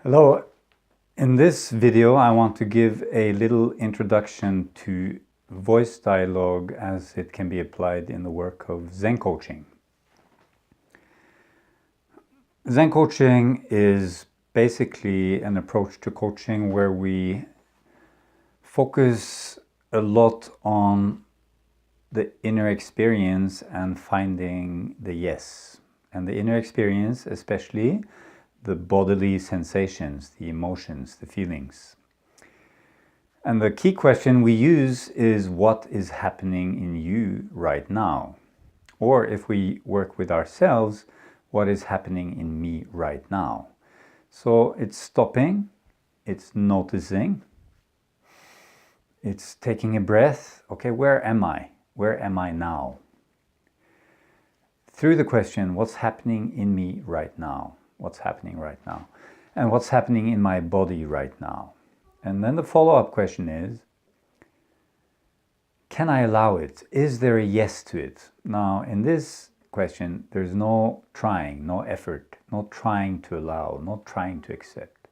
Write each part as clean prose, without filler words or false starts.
Hello, in this video I want to give a little introduction to voice dialogue as it can be applied in the work of Zen coaching. Zen coaching is basically an approach to coaching where we focus a lot on the inner experience and finding the yes. And the inner experience, especially the bodily sensations, the emotions, the feelings. And the key question we use is what is happening in you right now? Or if we work with ourselves, what is happening in me right now? So it's stopping, it's noticing, it's taking a breath. Okay, where am I? Where am I now? Through the question, what's happening in me right now? What's happening right now? And what's happening in my body right now? And then the follow-up question is, can I allow it? Is there a yes to it? Now, in this question, there's no trying, no effort, no trying to allow, no trying to accept.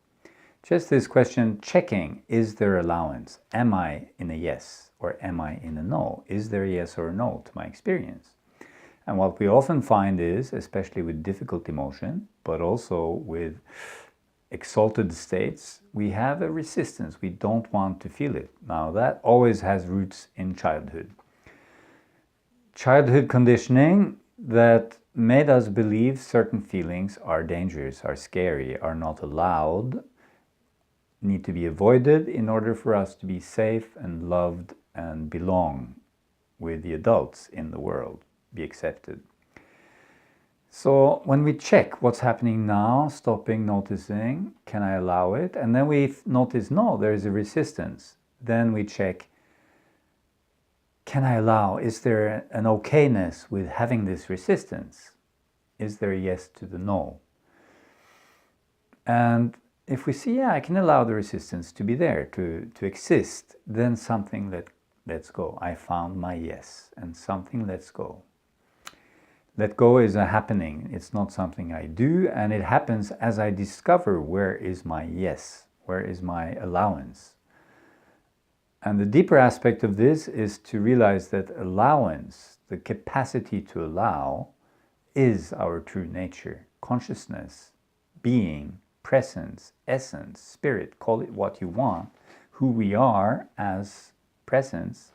Just this question, checking, is there allowance? Am I in a yes or am I in a no? Is there a yes or a no to my experience? And what we often find is, especially with difficult emotion, but also with exalted states, we have a resistance. We don't want to feel it. Now, that always has roots in childhood. Childhood conditioning that made us believe certain feelings are dangerous, are scary, are not allowed, need to be avoided in order for us to be safe and loved and belong with the adults in the world, be accepted. So when we check what's happening now, stopping, noticing, can I allow it? And then we notice, no, there is a resistance. Then we check, can I allow? Is there an okayness with having this resistance? Is there a yes to the no? And if we see, yeah, I can allow the resistance to be there, to exist, then something lets go. I found my yes, and something lets go. Let go is a happening. It's not something I do, and it happens as I discover where is my yes, where is my allowance. And the deeper aspect of this is to realize that allowance, the capacity to allow, is our true nature. Consciousness, being, presence, essence, spirit, call it what you want, who we are as presence,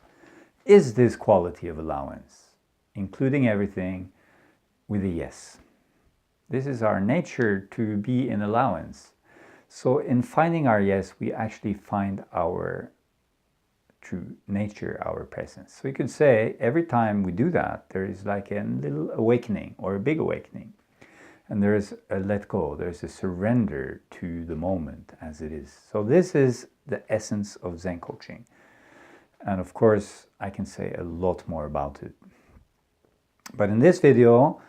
is this quality of allowance, including everything, with a yes. This is our nature, to be in allowance. So in finding our yes, we actually find our true nature, our presence. So you could say every time we do that, there is like a little awakening or a big awakening. And there is a let go, there's a surrender to the moment as it is. So this is the essence of Zen coaching. And of course, I can say a lot more about it. But in this video,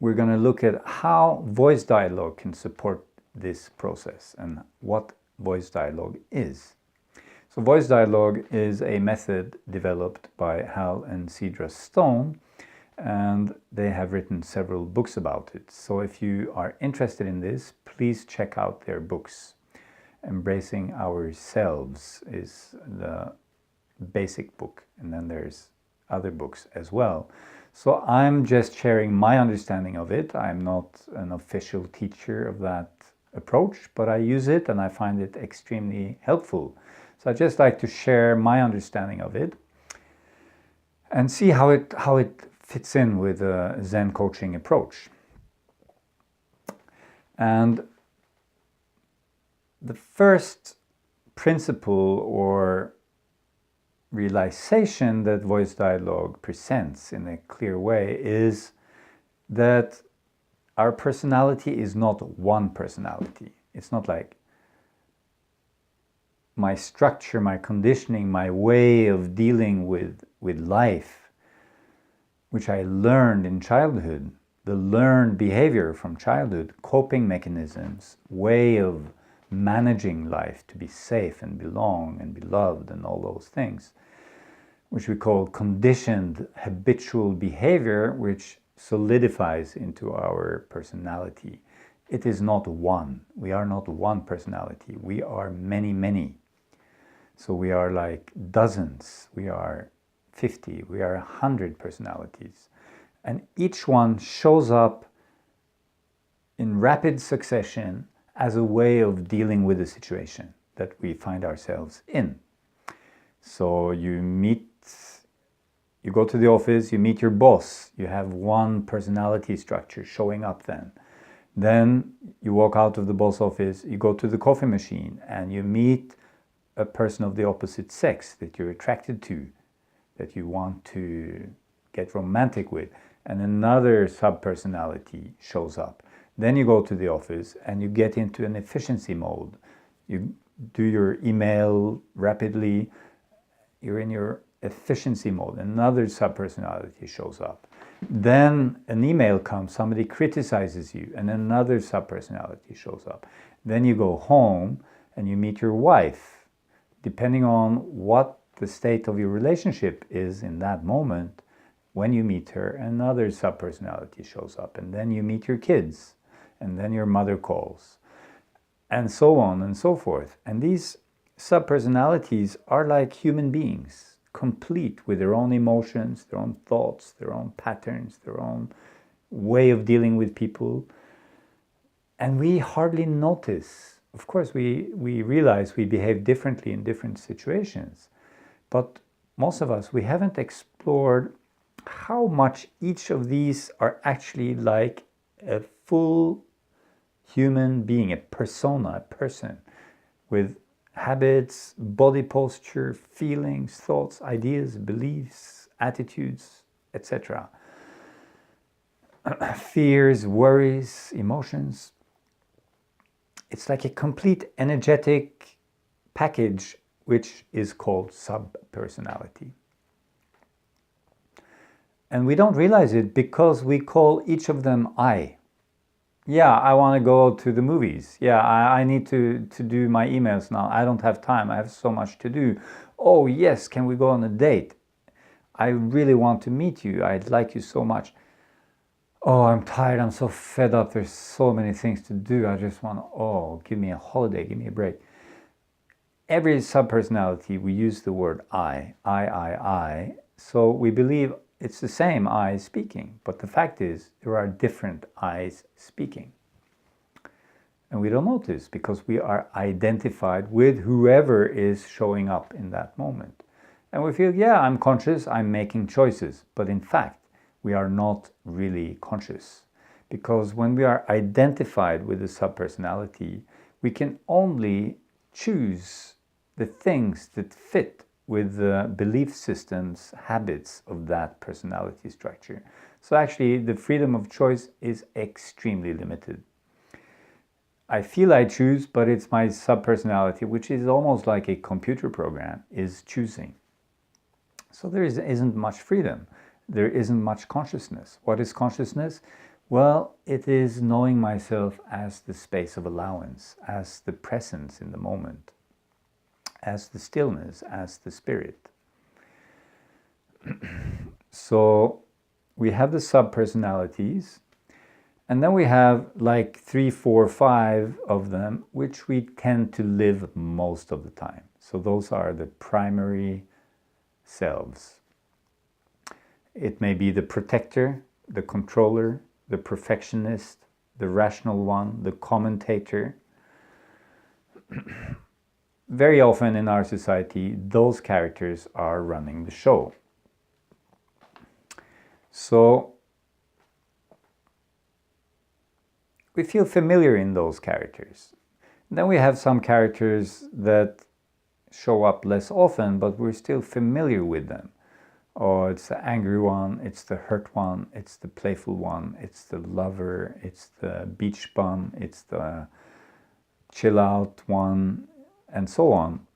we're going to look at how voice dialogue can support this process and what voice dialogue is. So voice dialogue is a method developed by Hal and Cedra Stone, and they have written several books about it. So if you are interested in this, please check out their books. Embracing Ourselves is the basic book, and then there's other books as well. So I'm just sharing my understanding of it. I'm not an official teacher of that approach, but I use it and I find it extremely helpful. So I just like to share my understanding of it and see how it fits in with a Zen coaching approach. And the first principle or realization that voice dialogue presents in a clear way is that our personality is not one personality. It's not like my structure, my conditioning, my way of dealing with life, which I learned in childhood, the learned behavior from childhood, coping mechanisms, way of managing life to be safe and belong and be loved and all those things, which we call conditioned habitual behavior, which solidifies into our personality it is not one. We are not one personality. We are many, many. So we are like dozens. We are 50. We are 100 personalities. And each one shows up in rapid succession as a way of dealing with the situation that we find ourselves in. So you go to the office, you meet your boss, you have one personality structure showing up then. Then you walk out of the boss office, you go to the coffee machine and you meet a person of the opposite sex that you're attracted to, that you want to get romantic with, and another subpersonality shows up. Then you go to the office and you get into an efficiency mode. You do your email rapidly, you're in your efficiency mode. Another subpersonality shows up. Then an email comes, somebody criticizes you, and another subpersonality shows up. Then you go home and you meet your wife. Depending on what the state of your relationship is in that moment, when you meet her, another subpersonality shows up. And then you meet your kids, and then your mother calls, and so on and so forth. And these subpersonalities are like human beings, complete with their own emotions, their own thoughts, their own patterns, their own way of dealing with people. And we hardly notice. Of course, we realize we behave differently in different situations. But most of us, we haven't explored how much each of these are actually like a full human being, a persona, a person, with habits, body posture, feelings, thoughts, ideas, beliefs, attitudes, etc. Fears, worries, emotions. It's like a complete energetic package, which is called subpersonality. And we don't realize it because we call each of them I. Yeah, I want to go to the movies. Yeah, I need to do my emails now. I don't have time. I have so much to do. Oh, yes, can we go on a date? I really want to meet you. I'd like you so much. Oh, I'm tired. I'm so fed up. There's so many things to do. I just want to, give me a holiday. Give me a break. Every subpersonality, we use the word I. So we believe it's the same I speaking, but the fact is there are different I's speaking. And we don't notice because we are identified with whoever is showing up in that moment. And we feel, yeah, I'm conscious, I'm making choices. But in fact, we are not really conscious. Because when we are identified with a subpersonality, we can only choose the things that fit with the belief systems, habits of that personality structure. So actually, the freedom of choice is extremely limited. I feel I choose, but it's my subpersonality, which is almost like a computer program, is choosing. So there isn't much freedom. There isn't much consciousness. What is consciousness? Well, it is knowing myself as the space of allowance, as the presence in the moment, as the stillness, as the spirit. So we have the subpersonalities, and then we have like 3, 4, 5 of them, which we tend to live most of the time. So those are the primary selves. It may be the protector, the controller, the perfectionist, the rational one, the commentator. Very often in our society, those characters are running the show. So we feel familiar in those characters. Then we have some characters that show up less often, but we're still familiar with them. Oh, it's the angry one, it's the hurt one, it's the playful one, it's the lover, it's the beach bum, it's the chill out one, and so on.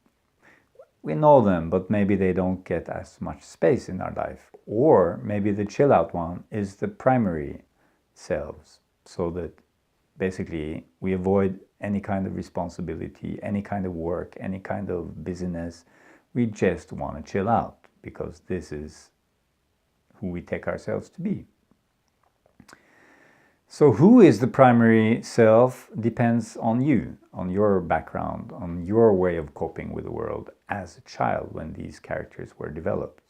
We know them, but maybe they don't get as much space in our life. Or maybe the chill out one is the primary selves, so that basically we avoid any kind of responsibility, any kind of work, any kind of busyness. We just want to chill out because this is who we take ourselves to be. So who is the primary self depends on you, on your background, on your way of coping with the world as a child when these characters were developed.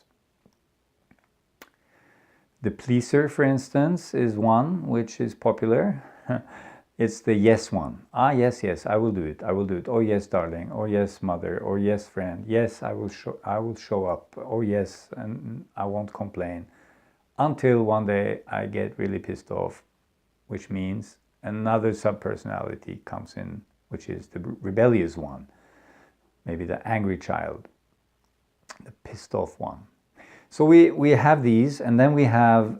The pleaser, for instance, is one which is popular. It's the yes one. Ah, yes, yes, I will do it. I will do it. Oh, yes, darling. Oh, yes, mother. Oh, yes, friend. Yes, I will show up. Oh, yes, and I won't complain. Until one day I get really pissed off, which means another subpersonality comes in, which is the rebellious one. Maybe the angry child, the pissed off one. So we have these, and then we have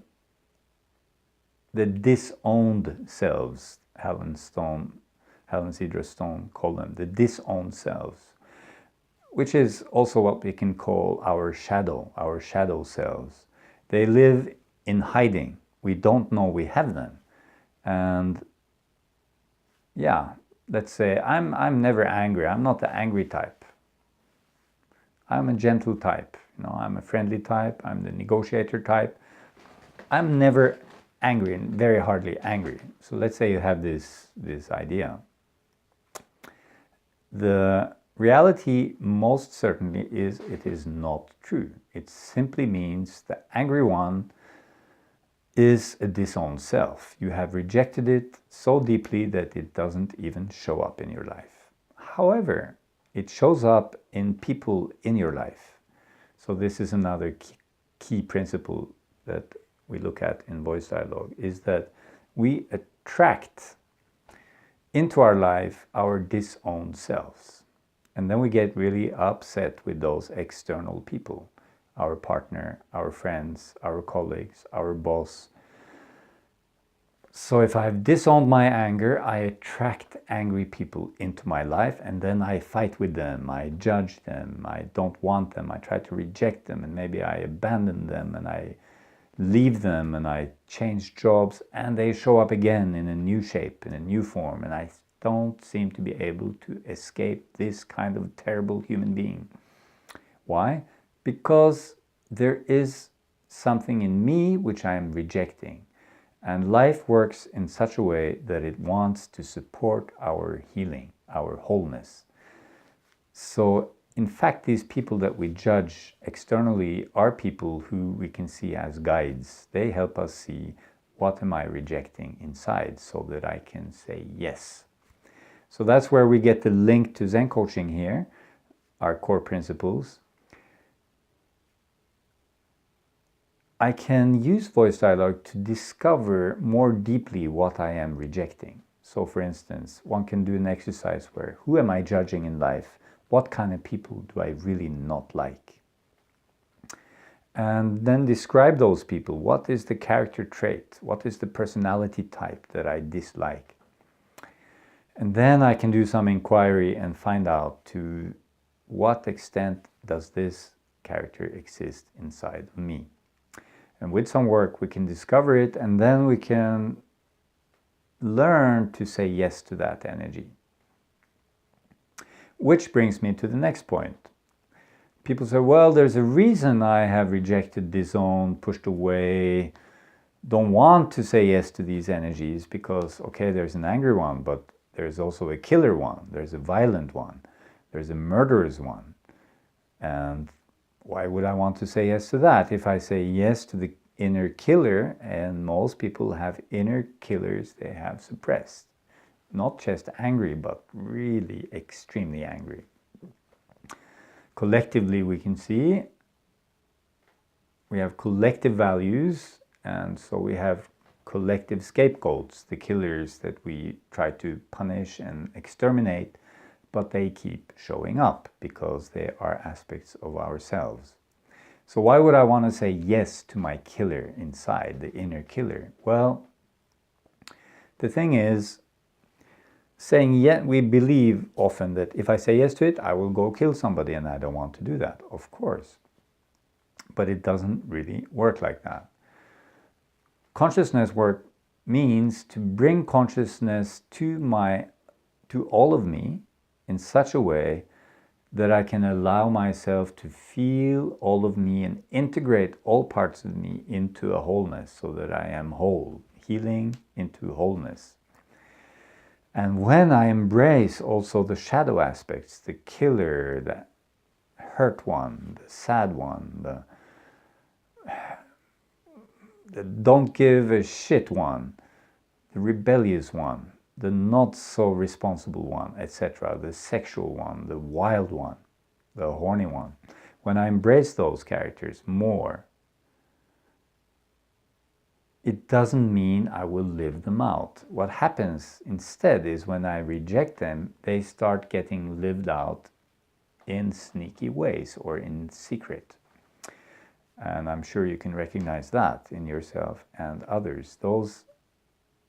the disowned selves. Helen Cedar Stone called them the disowned selves, which is also what we can call our shadow selves. They live in hiding. We don't know we have them. And yeah, let's say I'm never angry. I'm not the angry type. I'm a gentle type. I'm a friendly type. I'm the negotiator type. I'm never angry and very hardly angry. So let's say you have this idea. The reality most certainly is it is not true. It simply means the angry one is a disowned self. You have rejected it so deeply that it doesn't even show up in your life. However, it shows up in people in your life. So this is another key principle that we look at in voice dialogue, is that we attract into our life our disowned selves. And then we get really upset with those external people, our partner, our friends, our colleagues, our boss. So if I've disowned my anger, I attract angry people into my life, and then I fight with them, I judge them, I don't want them, I try to reject them, and maybe I abandon them, and I leave them, and I change jobs, and they show up again in a new shape, in a new form, and I don't seem to be able to escape this kind of terrible human being. Why? Because there is something in me which I am rejecting. And life works in such a way that it wants to support our healing, our wholeness. So, in fact, these people that we judge externally are people who we can see as guides. They help us see, what am I rejecting inside, so that I can say yes. So that's where we get the link to Zen coaching here, our core principles. I can use voice dialogue to discover more deeply what I am rejecting. So for instance, one can do an exercise where, who am I judging in life? What kind of people do I really not like? And then describe those people. What is the character trait? What is the personality type that I dislike? And then I can do some inquiry and find out to what extent does this character exist inside of me. And with some work, we can discover it, and then we can learn to say yes to that energy. Which brings me to the next point. People say, well, there's a reason I have rejected, disowned, pushed away, don't want to say yes to these energies, because, okay, there's an angry one, but there's also a killer one, there's a violent one, there's a murderous one. And why would I want to say yes to that? If I say yes to the inner killer, and most people have inner killers they have suppressed. Not just angry, but really extremely angry. Collectively, we can see we have collective values, and so we have collective scapegoats, the killers that we try to punish and exterminate, but they keep showing up because they are aspects of ourselves. So why would I want to say yes to my killer inside, the inner killer? Well, the thing is, saying yes, we believe often that if I say yes to it, I will go kill somebody, and I don't want to do that, of course. But it doesn't really work like that. Consciousness work means to bring consciousness to all of me in such a way that I can allow myself to feel all of me and integrate all parts of me into a wholeness, so that I am whole, healing into wholeness. And when I embrace also the shadow aspects, the killer, the hurt one, the sad one, the don't give a shit one, the rebellious one, the not so responsible one, etc., the sexual one, the wild one, the horny one. When I embrace those characters more, it doesn't mean I will live them out. What happens instead is when I reject them, they start getting lived out in sneaky ways or in secret. And I'm sure you can recognize that in yourself and others. Those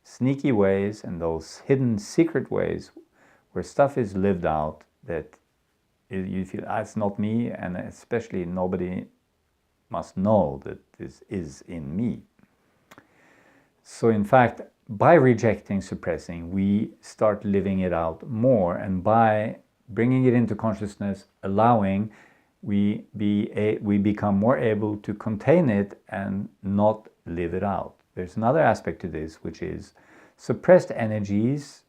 sneaky ways and those hidden secret ways where stuff is lived out that you feel, it's not me, and especially nobody must know that this is in me. So in fact, by rejecting, suppressing, we start living it out more, and by bringing it into consciousness, allowing, we become more able to contain it and not live it out. There's another aspect to this, which is suppressed energies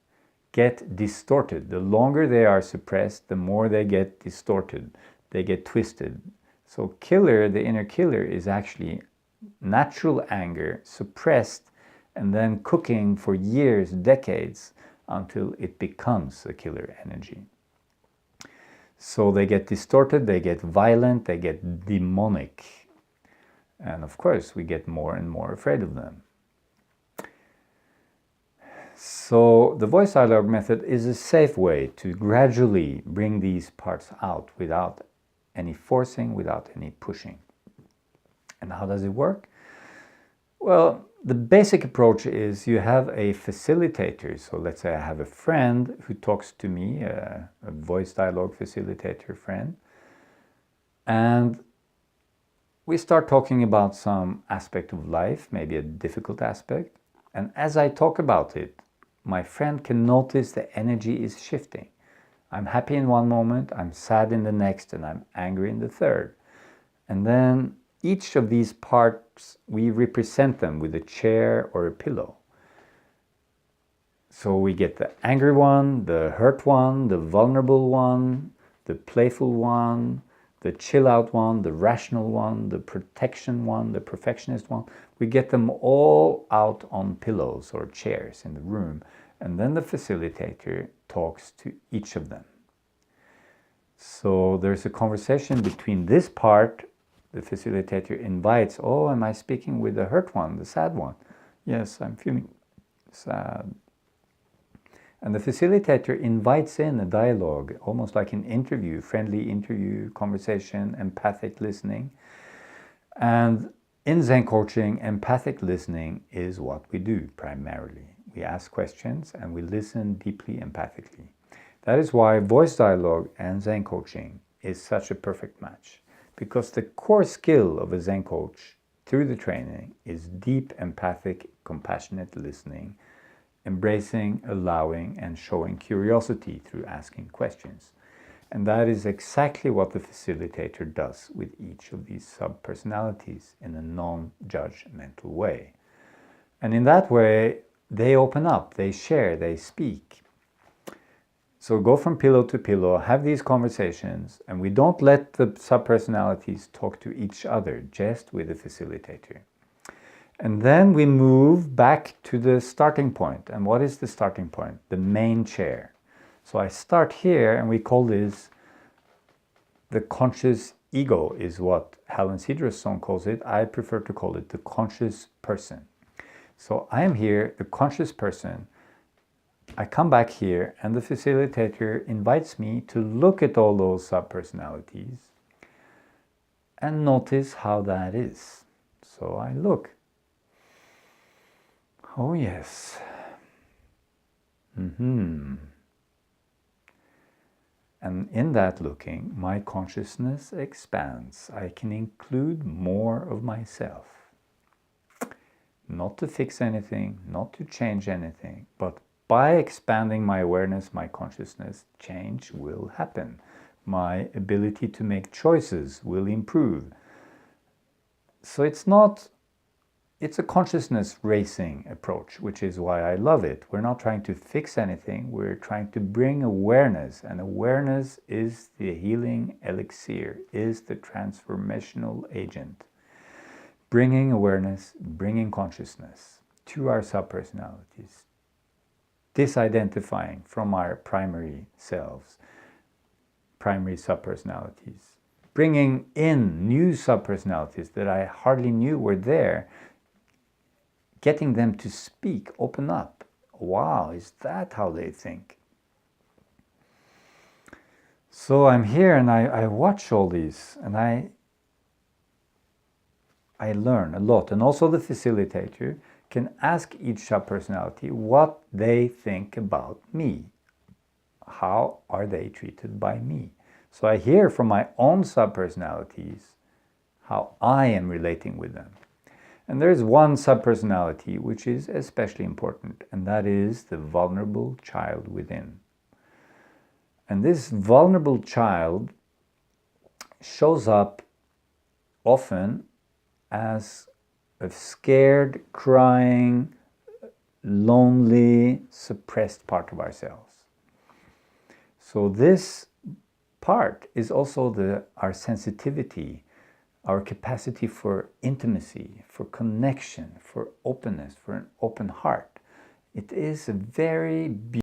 get distorted. The longer they are suppressed, the more they get distorted, they get twisted. So killer, the inner killer, is actually natural anger suppressed and then cooking for years, decades, until it becomes a killer energy. So they get distorted, they get violent, they get demonic. And of course, we get more and more afraid of them. So the voice dialogue method is a safe way to gradually bring these parts out without any forcing, without any pushing. And how does it work? Well, the basic approach is you have a facilitator. So let's say I have a friend who talks to me, a voice dialogue facilitator friend, and we start talking about some aspect of life, maybe a difficult aspect. And as I talk about it, my friend can notice the energy is shifting. I'm happy in one moment, I'm sad in the next, and I'm angry in the third. And then each of these parts, we represent them with a chair or a pillow. So we get the angry one, the hurt one, the vulnerable one, the playful one, the chill out one, the rational one, the protection one, the perfectionist one. We get them all out on pillows or chairs in the room, and then the facilitator talks to each of them. So there's a conversation between this part. The facilitator invites, oh, am I speaking with the hurt one, the sad one? Yes, I'm feeling sad. And the facilitator invites in a dialogue, almost like an interview, friendly interview, conversation, empathic listening. And in Zen coaching, empathic listening is what we do primarily. We ask questions and we listen deeply empathically. That is why voice dialogue and Zen coaching is such a perfect match. Because the core skill of a Zen coach through the training is deep, empathic, compassionate listening, embracing, allowing, and showing curiosity through asking questions. And that is exactly what the facilitator does with each of these sub-personalities in a non-judgmental way. And in that way, they open up, they share, they speak. So go from pillow to pillow, have these conversations, and we don't let the sub-personalities talk to each other, just with the facilitator. And then we move back to the starting point. And what is the starting point? The main chair. So I start here, and we call this the conscious ego, is what Helen Cedrus Song calls it. I prefer to call it the conscious person. So I am here, the conscious person. I come back here, and the facilitator invites me to look at all those sub-personalities and notice how that is. So I look. Oh yes. And in that looking, my consciousness expands. I can include more of myself. Not to fix anything, not to change anything, but by expanding my awareness, my consciousness, change will happen. My ability to make choices will improve. So it's not it's a consciousness raising approach, which is why I love it. We're not trying to fix anything, we're trying to bring awareness, and awareness is the healing elixir, is the transformational agent. Bringing awareness, bringing consciousness to our subpersonalities, disidentifying from our primary selves, primary subpersonalities, bringing in new subpersonalities that I hardly knew were there, getting them to speak, open up. Wow, is that how they think? So I'm here and I watch all these, and I learn a lot. And also the facilitator can ask each subpersonality what they think about me. How are they treated by me? So I hear from my own subpersonalities how I am relating with them. And there's one subpersonality which is especially important, and that is the vulnerable child within. And this vulnerable child shows up often as a scared, crying, lonely, suppressed part of ourselves. So this part is also our sensitivity, our capacity for intimacy, for connection, for openness, for an open heart. It is a very